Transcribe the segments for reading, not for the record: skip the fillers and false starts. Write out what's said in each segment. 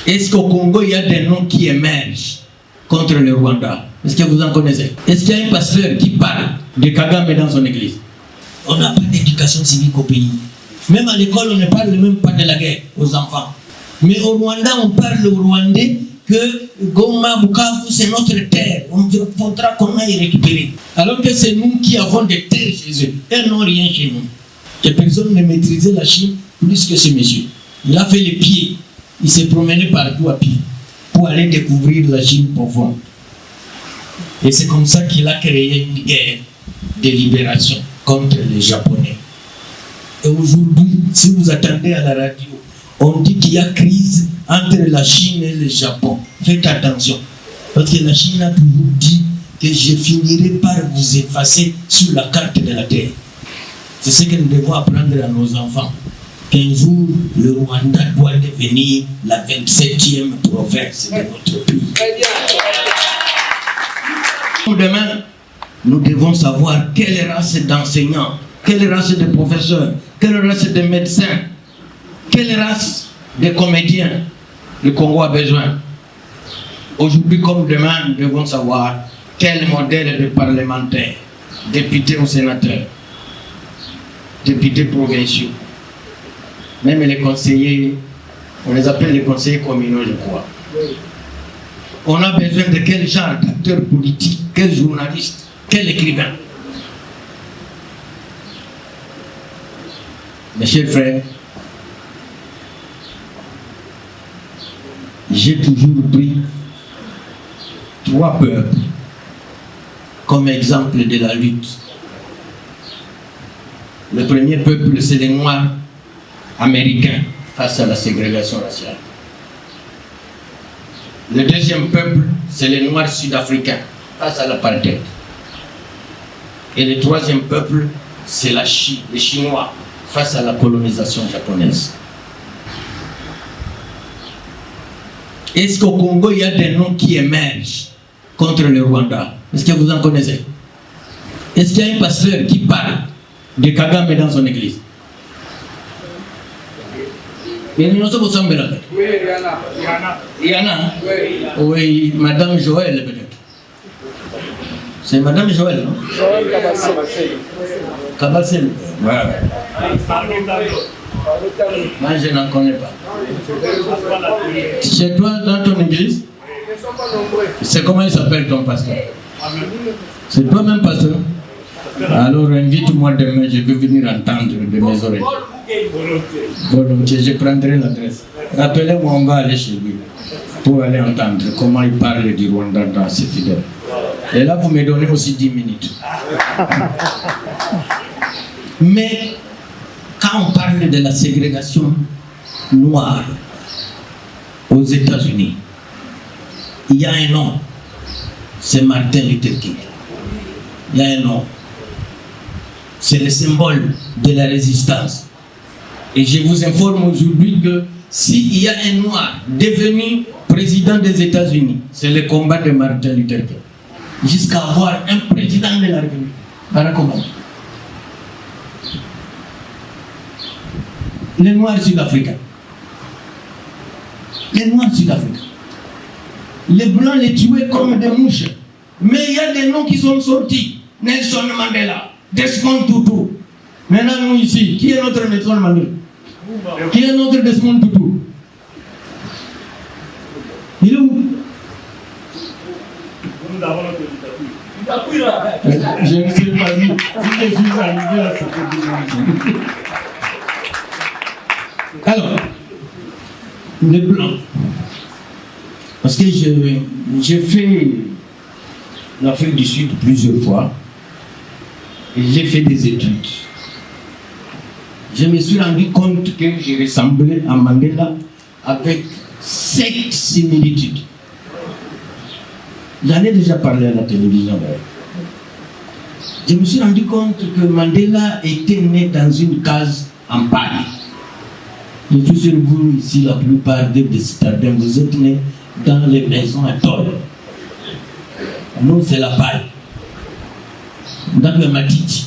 Est-ce qu'au Congo, il y a des noms qui émergent contre le Rwanda? Est-ce que vous en connaissez? Est-ce qu'il y a un pasteur qui parle de Kagame dans son église? On n'a pas d'éducation civique au pays. Même à l'école, on ne parle même pas de la guerre aux enfants. Mais au Rwanda, on parle au Rwandais que Goma, Bukavu, c'est notre terre. On faudra qu'on aille récupérer. Alors que c'est nous qui avons des terres chez eux. Elles n'ont rien chez nous. Et personne ne maîtrisait la Chine plus que ce monsieur. Il a fait les pieds. Il s'est promené partout à pied pour aller découvrir la Chine profonde. Et c'est comme ça qu'il a créé une guerre de libération contre les Japonais. Et aujourd'hui, si vous attendez à la radio, on dit qu'il y a crise entre la Chine et le Japon. Faites attention. Parce que la Chine a toujours dit que je finirai par vous effacer sur la carte de la Terre. C'est ce que nous devons apprendre à nos enfants. Qu'un jour, le Rwanda doit devenir la 27e province de notre pays. Demain, nous devons savoir quelle race d'enseignants, quelle race de professeurs, quelle race de médecins, quelle race de comédiens le Congo a besoin. Aujourd'hui comme demain, nous devons savoir quel modèle de parlementaires, députés ou sénateurs, députés provinciaux, même les conseillers, on les appelle les conseillers communaux, je crois. On a besoin de quel genre d'acteurs politiques, quel journaliste, quel écrivain. Mes chers frères, j'ai toujours pris 3 peuples comme exemple de la lutte. Le premier peuple, c'est les Noirs américains face à la ségrégation raciale. Le deuxième peuple, c'est les Noirs sud-africains face à l'apartheid. Et le troisième peuple, c'est les Chinois face à la colonisation japonaise. Est-ce qu'au Congo, il y a des noms qui émergent contre le Rwanda? Est-ce que vous en connaissez? Est-ce qu'il y a un pasteur qui parle de Kagame dans son église? Oui, Yana. Oui, Madame Joël peut-être. C'est Madame Joël, non? Kabasel. Voilà. Moi, je n'en connais pas. Chez toi, dans ton église, c'est comment il s'appelle ton pasteur? C'est toi-même pasteur? Alors invite-moi demain, je veux venir entendre de mes oreilles. Volontiers, je prendrai l'adresse. Rappelez-moi, on va aller chez lui pour aller entendre comment il parle du Rwanda dans ses fidèles. Et là, vous me donnez aussi 10 minutes. Mais quand on parle de la ségrégation noire aux États-Unis, il y a un nom, c'est Martin Luther King. Il y a un nom. C'est le symbole de la résistance. Et je vous informe aujourd'hui que s'il y a un noir devenu président des États-Unis, c'est le combat de Martin Luther King. Jusqu'à avoir un président de la République. Barack Obama. Les Noirs sud-africains. Les Noirs sud-africains. Les Blancs les tuaient comme des mouches. Mais il y a des noms qui sont sortis. Nelson Mandela, Desmond Tutu. Maintenant, nous ici, qui est notre Nelson Mandela? Qui est notre Desmond Tutu? Il est où? Je ne sais pas si je suis arrivé à cette conclusion. Alors, les Blancs. Parce que j'ai fait l'Afrique du Sud plusieurs fois et j'ai fait des études. Je me suis rendu compte que je ressemblais à Mandela avec 7 similitudes. J'en ai déjà parlé à la télévision. Je me suis rendu compte que Mandela était né dans une case en paille. Je suis sûr que vous, ici, la plupart des citadins, vous êtes nés dans les maisons à tôle. Nous, c'est la paille. Dans le Matiti.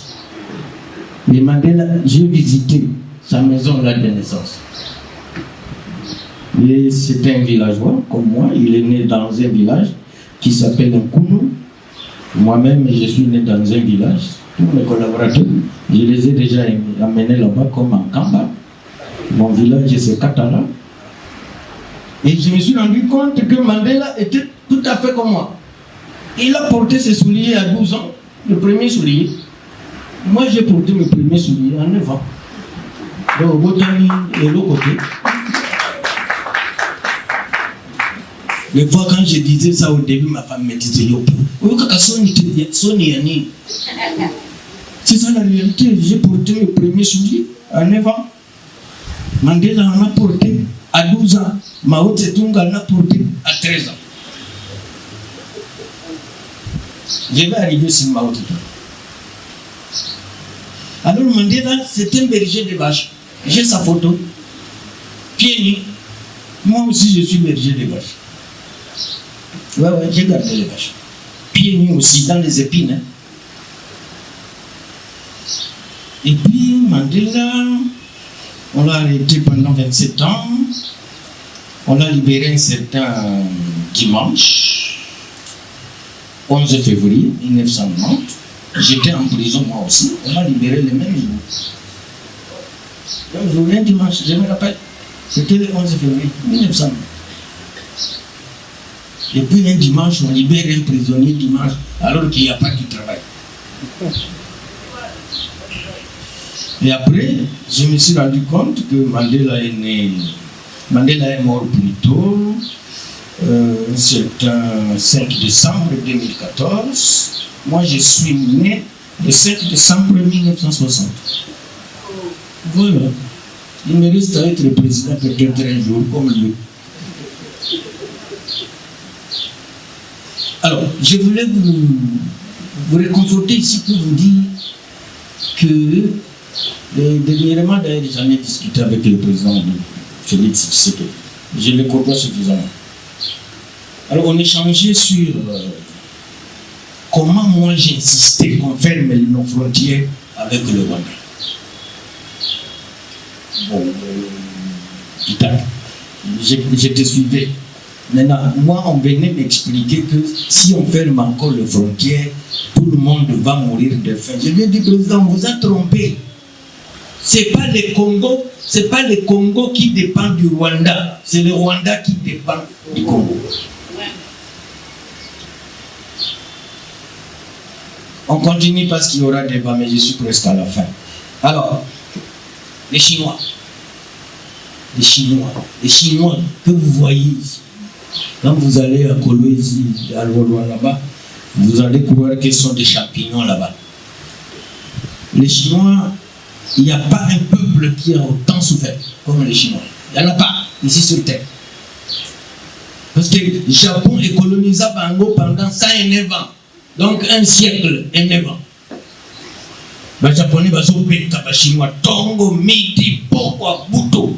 Mais Mandela, j'ai visité sa maison là de naissance. C'était un villageois comme moi. Il est né dans un village qui s'appelle Nkounou. Moi-même, je suis né dans un village. Tous mes collaborateurs, je les ai déjà amenés là-bas comme en Kamba. Mon village, c'est Katala. Et je me suis rendu compte que Mandela était tout à fait comme moi. Il a porté ses souliers à 12 ans, le premier soulier. Moi, j'ai porté mes premiers souliers à 9 ans. Donc, Botani est l'autre côté. Des fois, quand je disais ça au début, ma femme me disait c'est ça la réalité. J'ai porté mes premiers souliers à 9 ans. Mandela en a porté à 12 ans. Mao Tse-tung en a porté à 13 ans. Je vais arriver sur Mao Tse-tung. Alors Mandela, c'est un berger de vaches. J'ai sa photo. Pieds nus. Moi aussi, je suis berger de vaches. Ouais, j'ai gardé les vaches. Pieds nus aussi, dans les épines. Hein. Et puis, Mandela, on l'a arrêté pendant 27 ans. On l'a libéré un certain dimanche, 11 février 1990. J'étais en prison moi aussi. On m'a libéré le même jour. Donc, je viens dimanche, je me rappelle. C'était le 11 février 1990. Et puis un dimanche, on libère un prisonnier dimanche, alors qu'il n'y a pas de travail. Et après, je me suis rendu compte que Mandela est né. Mandela est mort plus tôt. C'est un 5 décembre 2014. Moi, je suis né le 5 décembre 1960. Voilà. Il me reste à être président peut-être un jour, comme lui. Alors, je voulais vous réconforter ici pour vous dire que dernièrement, d'ailleurs, j'en ai discuté avec le président Félix Tshisekedi. Je le comprends suffisamment. Alors, on échangeait sur comment moi j'ai insisté qu'on ferme nos frontières avec le Rwanda. Bon, je te suivais. Maintenant, moi, on venait m'expliquer que si on ferme encore les frontières, tout le monde va mourir de faim. Je lui ai dit, président, on vous a trompé. C'est pas le Congo qui dépend du Rwanda, c'est le Rwanda qui dépend du Congo. On continue parce qu'il y aura débat, mais je suis presque à la fin. Alors, les Chinois que vous voyez ici, quand vous allez à Kolwezi, à Lwalwa là-bas, vous allez croire qu'ils sont des champignons là-bas. Les Chinois, il n'y a pas un peuple qui a autant souffert comme les Chinois. Il n'y en a pas ici sur Terre. Parce que le Japon est colonisé Bango pendant 109 ans. Donc un siècle et 9 ans. Les Japonais vont les Chinois, Tongo, Midi, Pokwa, Buto.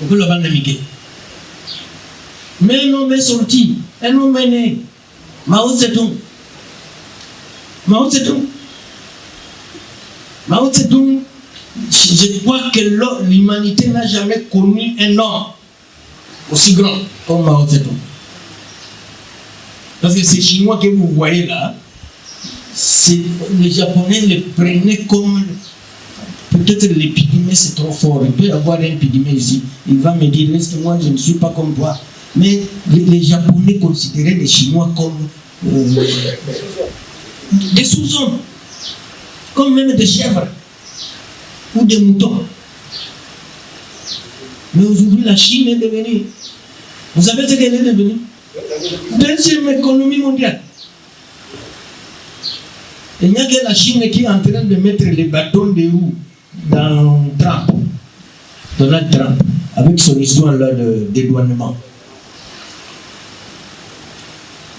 On peut le vendre mais un homme est sorti, un homme est né. Mao Tse-tung. Mao Tse-tung, je crois que l'humanité n'a jamais connu un homme aussi grand comme Mao Tse-tung. Parce que ces Chinois que vous voyez là, les Japonais les prenaient comme... Peut-être l'épidémie c'est trop fort, il peut y avoir une épidémie ici. Il va me dire, est-ce que moi je ne suis pas comme toi? Mais les Japonais considéraient les Chinois comme des sous-hommes, comme même des chèvres ou des moutons. Mais aujourd'hui, la Chine est devenue, vous savez ce qu'elle est devenue? Deuxième économie mondiale. Il n'y a que la Chine qui est en train de mettre les bâtons de roues dans Donald Trump, avec son histoire là de dédouanement.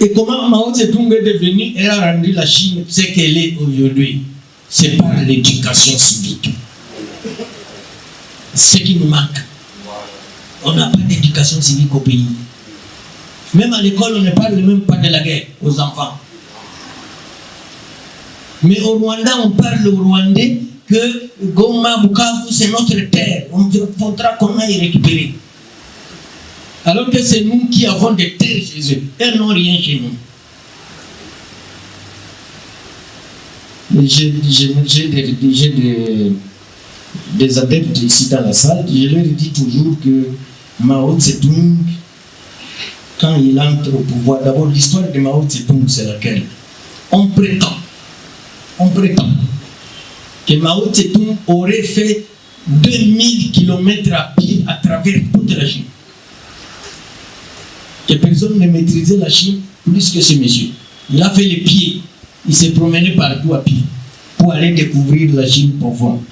Et comment Mao Tse-tung est devenu et a rendu la Chine ce qu'elle est aujourd'hui? C'est par l'éducation civique. Ce qui nous manque. On n'a pas d'éducation civique au pays. Même à l'école, on ne parle même pas de la guerre aux enfants. Mais au Rwanda, on parle au Rwandais que Goma, Bukavu, c'est notre terre. On faudra qu'on aille récupérer. Alors que c'est nous qui avons des terres chez eux. Elles n'ont rien chez nous. J'ai des adeptes ici dans la salle. Je leur dis toujours que Mao Tse-tung, quand il entre au pouvoir, d'abord l'histoire de Mao Tse-tung, c'est laquelle? On prétend que Mao Tse-tung aurait fait 2000 km à pied à travers toute la Chine. Que personne ne maîtrisait la Chine plus que ce monsieur. Il a fait les pieds. Il s'est promené partout à pied pour aller découvrir la Chine profonde.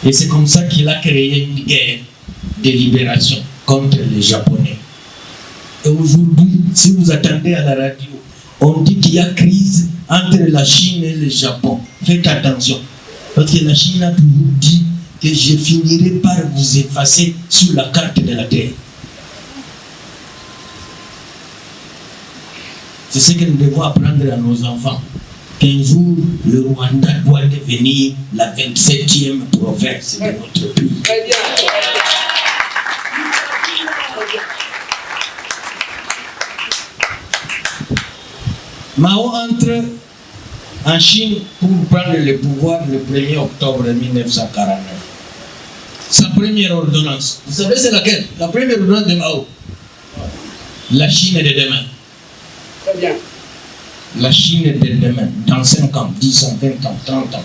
Et c'est comme ça qu'il a créé une guerre de libération contre les Japonais. Et aujourd'hui, si vous attendez à la radio, on dit qu'il y a crise entre la Chine et le Japon. Faites attention. Parce que la Chine a toujours dit que je finirai par vous effacer sur la carte de la Terre. C'est ce que nous devons apprendre à nos enfants. Qu'un jour, le Rwanda doit devenir la 27e province de notre pays. Très bien. Mao entre en Chine pour prendre le pouvoir le 1er octobre 1949. Sa première ordonnance, vous savez c'est laquelle? La première ordonnance de Mao. La Chine de demain. Très bien. La Chine de demain, dans 5 ans, 10 ans, 20 ans, 30 ans,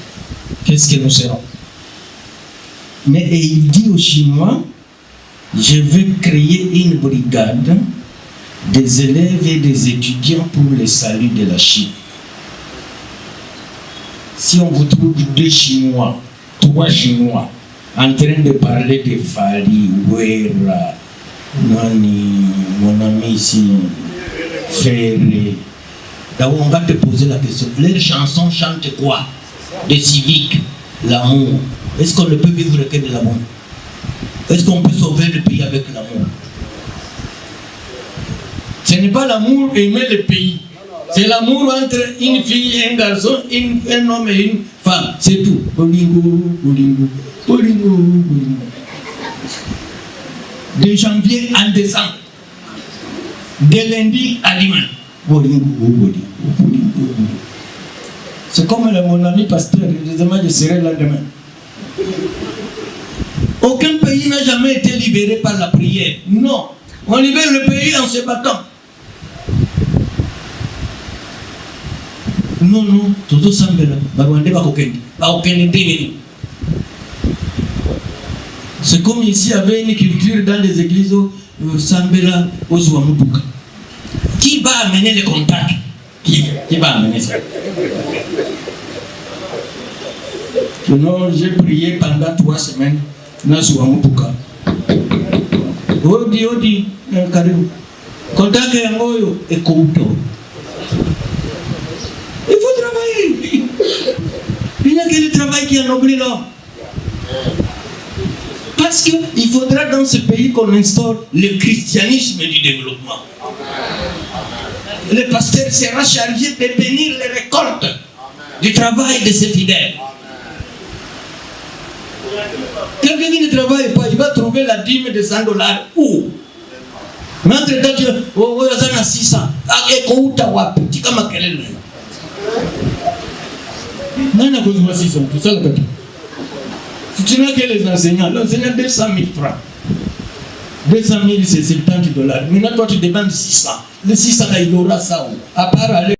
qu'est-ce que nous serons? Mais il dit aux Chinois, je veux créer une brigade des élèves et des étudiants pour le salut de la Chine. Si on vous trouve 2 Chinois, 3 Chinois, en train de parler de Fali, Ouera, Nani, mon ami ici, Ferré, d'abord on va te poser la question, les chansons chantent quoi? Des civiques, l'amour. Est-ce qu'on ne peut vivre que de l'amour? Est-ce qu'on peut sauver le pays avec l'amour? Ce n'est pas l'amour aimer le pays. C'est l'amour entre une fille et un garçon, un homme et une femme. C'est tout. Bolingo, bolingo, bolingo, bolingo. De janvier à décembre. De lundi à dimanche. Bolingo, bolingo, bolingo. C'est comme mon ami pasteur, je serai là demain. Aucun pays n'a jamais été libéré par la prière. Non. On libère le pays en se battant. Non, non, tout ça, c'est comme ici, il y avait une culture dans les églises Sambela, Ozuamutuka. Qui va amener les contacts? Qui va amener ça? Non, j'ai prié pendant 3 semaines. Nasuamutuka. Odi, karibu. Contact yangoyo ekouto. Il faut travailler. Il n'y a que le travail qui ennoblit l'homme. Parce qu'il faudra dans ce pays qu'on instaure le christianisme du développement. Le pasteur sera chargé de bénir les récoltes du travail de ses fidèles. Quelqu'un qui ne travaille pas, il va trouver la dîme de $100 où? Mais entre-temps, tu as 600. Si tu n'as que les enseignants, l'enseignant 200 000 francs. 200 000 c'est $70. Maintenant toi tu demandes 600. Le 600 là il aura ça. À part aller